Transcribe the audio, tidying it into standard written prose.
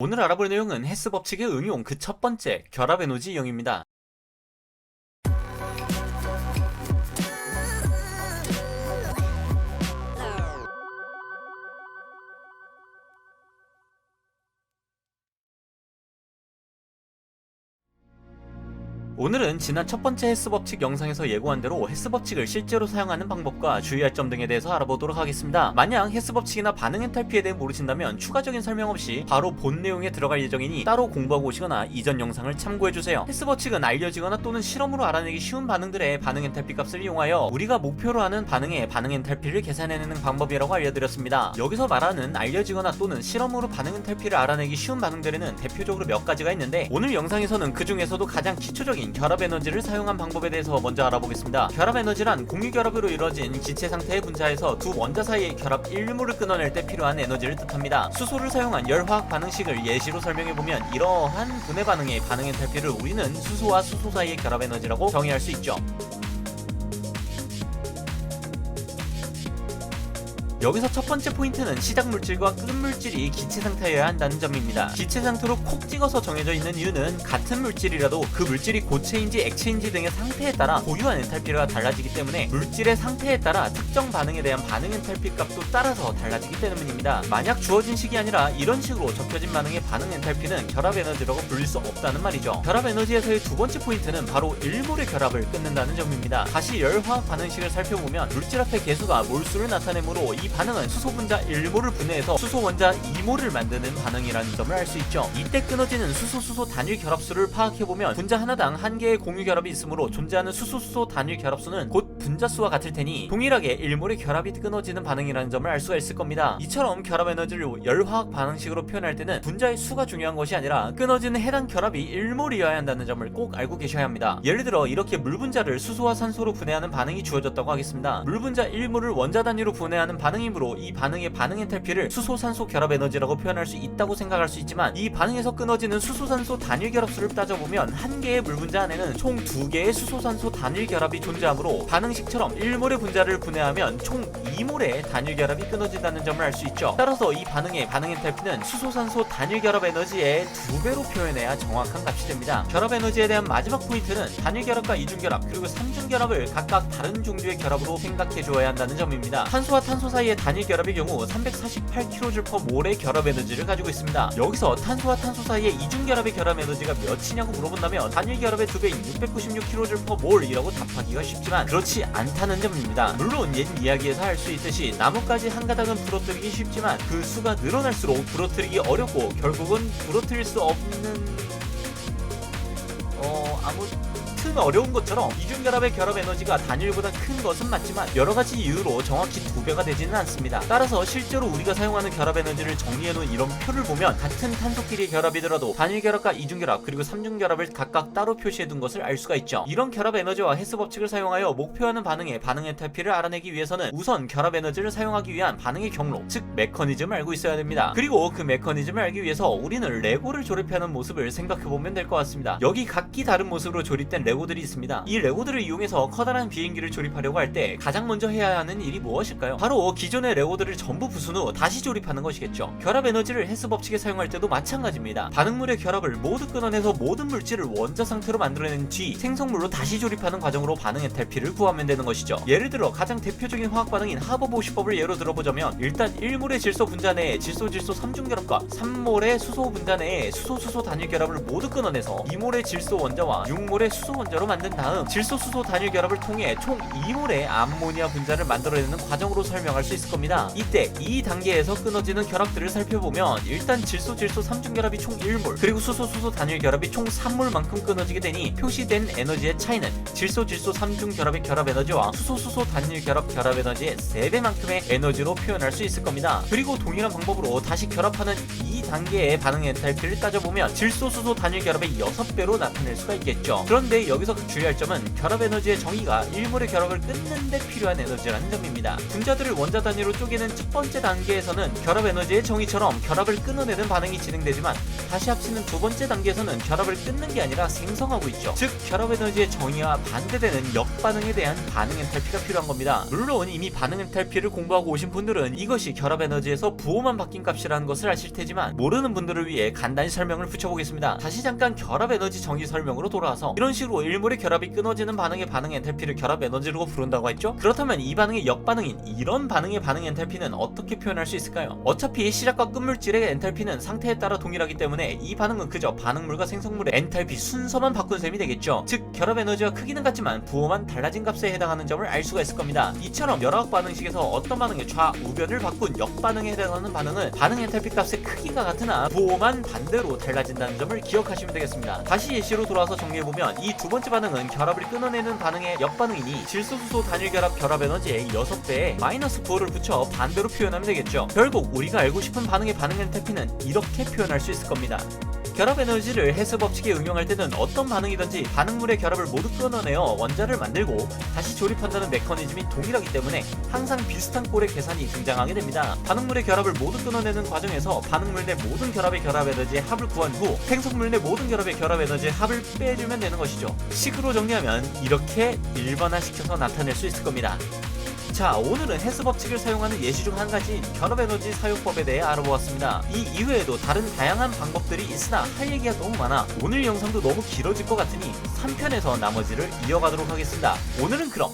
오늘 알아볼 내용은 헤스 법칙의 응용 그 첫 번째, 결합 에너지 이용입니다. 오늘은 지난 첫 번째 헤스 법칙 영상에서 예고한 대로 헤스 법칙을 실제로 사용하는 방법과 주의할 점 등에 대해서 알아보도록 하겠습니다. 만약 헤스 법칙이나 반응 엔탈피에 대해 모르신다면 추가적인 설명 없이 바로 본 내용에 들어갈 예정이니 따로 공부하고 오시거나 이전 영상을 참고해주세요. 헤스 법칙은 알려지거나 또는 실험으로 알아내기 쉬운 반응들의 반응 엔탈피 값을 이용하여 우리가 목표로 하는 반응의 반응 엔탈피를 계산해내는 방법이라고 알려드렸습니다. 여기서 말하는 알려지거나 또는 실험으로 반응 엔탈피를 알아내기 쉬운 반응들에는 대표적으로 몇 가지가 있는데, 오늘 영상에서는 그 중에서도 가장 기초적인 결합 에너지를 사용한 방법에 대해서 먼저 알아보겠습니다. 결합 에너지란 공유 결합으로 이루어진 기체 상태의 분자에서 두 원자 사이의 결합 일물을 끊어낼 때 필요한 에너지를 뜻합니다. 수소를 사용한 열화학 반응식을 예시로 설명해보면 이러한 분해 반응의 반응 엔탈피를 우리는 수소와 수소 사이의 결합 에너지라고 정의할 수 있죠. 여기서 첫 번째 포인트는 시작 물질과 끝 물질이 기체 상태여야 한다는 점입니다. 기체 상태로 콕 찍어서 정해져 있는 이유는 같은 물질이라도 그 물질이 고체인지 액체인지 등의 상태에 따라 보유한 엔탈피가 달라지기 때문에 물질의 상태에 따라 특정 반응에 대한 반응 엔탈피 값도 따라서 달라지기 때문입니다. 만약 주어진 식이 아니라 이런 식으로 적혀진 반응의 반응 엔탈피는 결합 에너지라고 불릴 수 없다는 말이죠. 결합 에너지에서의 두 번째 포인트는 바로 일몰의 결합을 끊는다는 점입니다. 다시 열화학 반응식을 살펴보면 물질 앞의 개수가 몰수를 나타내므로 이 반응은 수소 분자 1몰을 분해해서 수소 원자 2몰을 만드는 반응이라는 점을 알 수 있죠. 이때 끊어지는 수소 단일 결합수를 파악해보면 분자 하나당 한 개의 공유 결합이 있으므로 존재하는 수소 단일 결합수는 곧 분자수와 같을 테니 동일하게 1몰의 결합이 끊어지는 반응이라는 점을 알 수가 있을 겁니다. 이처럼 결합 에너지를 열화학 반응식으로 표현할 때는 분자의 수가 중요한 것이 아니라 끊어지는 해당 결합이 1몰이어야 한다는 점을 꼭 알고 계셔야 합니다. 예를 들어 이렇게 물 분자를 수소와 산소로 분해하는 반응이 주어졌다고 하겠습니다. 물 분자 1몰을 원자 단위로 분해하는 반응이므로 이 반응의 반응 엔탈피를 수소산소 결합 에너지라고 표현할 수 있다고 생각할 수 있지만, 이 반응에서 끊어지는 수소산소 단일 결합수를 따져보면 한 개의 물 분자 안에는 총 2개의 수소산소 단일 결합이 존재하므로 반응식처럼 1몰의 분자를 분해하면 총 2몰의 단일 결합이 끊어진다는 점을 알 수 있죠. 따라서 이 반응의 반응 엔탈피는 수소산소 단일 결합 에너지의 2배로 표현해야 정확한 값이 됩니다. 결합 에너지에 대한 마지막 포인트는 단일 결합과 이중 결합 그리고 삼중 결합을 각각 다른 종류의 결합으로 생각해 주어야 한다는 점입니다. 탄소와 탄소 사이의 단일 결합의 경우 348kJ/몰의 결합 에너지를 가지고 있습니다. 여기서 탄소와 탄소 사이의 이중 결합의 결합 에너지가 몇이냐고 물어본다면 단일 결합의 2배인 696kJ/몰이라고 답하기가 쉽지만 그렇지 않다는 점입니다. 물론 옛 이야기에서 할 수 있듯이 나뭇가지 한 가닥은 부러뜨리기 쉽지만 그 수가 늘어날수록 부러뜨리기 어렵고 결국은 부러뜨릴 수 없는 아무튼 어려운 것처럼 이중결합의 결합 에너지가 단일보다 큰 것은 맞지만 여러가지 이유로 정확히 2배가 되지는 않습니다. 따라서 실제로 우리가 사용하는 결합 에너지를 정리해놓은 이런 표를 보면 같은 탄소끼리의 결합이더라도 단일결합과 이중결합 그리고 삼중결합을 각각 따로 표시해둔 것을 알 수가 있죠. 이런 결합 에너지와 헤스 법칙을 사용하여 목표하는 반응의 반응 엔탈피를 알아내기 위해서는 우선 결합 에너지를 사용하기 위한 반응의 경로, 즉 메커니즘을 알고 있어야 됩니다. 그리고 그 메커니즘을 알기 위해서 우리는 레고를 조립하는 모습을 생각해보면 될 것 같습니다. 여기 각기 다른 모습으로 조립된 레고들이 있습니다. 이 레고들을 이용해서 커다란 비행기를 조립하려고 할 때 가장 먼저 해야 하는 일이 무엇일까요? 바로 기존의 레고들을 전부 부순 후 다시 조립하는 것이겠죠. 결합 에너지를 헤스 법칙에 사용할 때도 마찬가지입니다. 반응물의 결합을 모두 끊어내서 모든 물질을 원자 상태로 만들어낸 뒤 생성물로 다시 조립하는 과정으로 반응 엔탈피를 구하면 되는 것이죠. 예를 들어 가장 대표적인 화학 반응인 하버보시법을 예로 들어보자면, 일단 1몰의 질소 분자 내에 질소 3중결합과 3몰의 수소 분자 내에 수소 단일 결합을 모두 끊어내서 2몰의 질소 원자와 6몰의 수소 원자로 만든 다음 질소 단일 결합을 통해 총 2몰의 암모니아 분자를 만들어내는 과정으로 설명할 수 있을 겁니다. 이때 이 단계에서 끊어지는 결합들을 살펴보면 일단 질소 3중 결합이 총 1몰 그리고 수소 단일 결합이 총 3몰만큼 끊어지게 되니 표시된 에너지의 차이는 질소 3중 결합의 결합 에너지와 수소 단일 결합 에너지의 3배만큼의 에너지로 표현할 수 있을 겁니다. 그리고 동일한 방법으로 다시 결합하는 이 단계의 반응 엔탈피를 따져보면 질소 단일 결합의 6배로 나타낼 수가 있겠죠. 그런데 여기서 주의할 점은 결합 에너지의 정의가 1몰의 결합을 끊는 데 필요한 에너지라는 점입니다. 분자들을 원자 단위로 쪼개는 첫 번째 단계에서는 결합 에너지의 정의처럼 결합을 끊어내는 반응이 진행되지만, 다시 합치는 두 번째 단계에서는 결합을 끊는 게 아니라 생성하고 있죠. 즉 결합 에너지의 정의와 반대되는 역반응에 대한 반응 엔탈피가 필요한 겁니다. 물론 이미 반응 엔탈피를 공부하고 오신 분들은 이것이 결합 에너지에서 부호만 바뀐 값이라는 것을 아실 테지만, 모르는 분들을 위해 간단히 설명을 붙여보겠습니다. 다시 잠깐 결합 에너지 정의 설명으로 돌아와서 이런 식으로 일몰의 결합이 끊어지는 반응의 반응 엔탈피를 결합 에너지로 부른다고 했죠? 그렇다면 이 반응의 역반응인 이런 반응의 반응 엔탈피는 어떻게 표현할 수 있을까요? 어차피 시작과 끝물질의 엔탈피는 상태에 따라 동일하기 때문에 이 반응은 그저 반응물과 생성물의 엔탈피 순서만 바꾼 셈이 되겠죠. 즉 결합 에너지와 크기는 같지만 부호만 달라진 값에 해당하는 점을 알 수가 있을 겁니다. 이처럼 열화학 반응식에서 어떤 반응의 좌우변을 바꾼 역반응에 해당하는 반응은 반응 엔탈피 값의 크기가 같으나 부호만 반대로 달라진다는 점을 기억하시면 되겠습니다. 다시 예시로 돌아와서 정리해보면 이 두 번째 반응은 결합을 끊어내는 반응의 역반응이니 질소수소 단일 결합 결합 에너지의 6배에 마이너스 부호를 붙여 반대로 표현하면 되겠죠. 결국 우리가 알고 싶은 반응의 반응 엔탈피는 이렇게 표현할 수 있을 겁니다. 결합 에너지를 헤스 법칙에 응용할 때는 어떤 반응이든지 반응물의 결합을 모두 끊어내어 원자를 만들고 다시 조립한다는 메커니즘이 동일하기 때문에 항상 비슷한 꼴의 계산이 등장하게 됩니다. 반응물의 결합을 모두 끊어내는 과정에서 반응물 내 모든 결합의 결합 에너지의 합을 구한 후 생성물 내 모든 결합의 결합 에너지의 합을 빼주면 되는 것이죠. 식으로 정리하면 이렇게 일반화시켜서 나타낼 수 있을 겁니다. 자, 오늘은 헤스 법칙을 사용하는 예시 중 한 가지인 결합 에너지 사용법에 대해 알아보았습니다. 이 이외에도 다른 다양한 방법들이 있으나 할 얘기가 너무 많아 오늘 영상도 너무 길어질 것 같으니 3편에서 나머지를 이어가도록 하겠습니다. 오늘은 그럼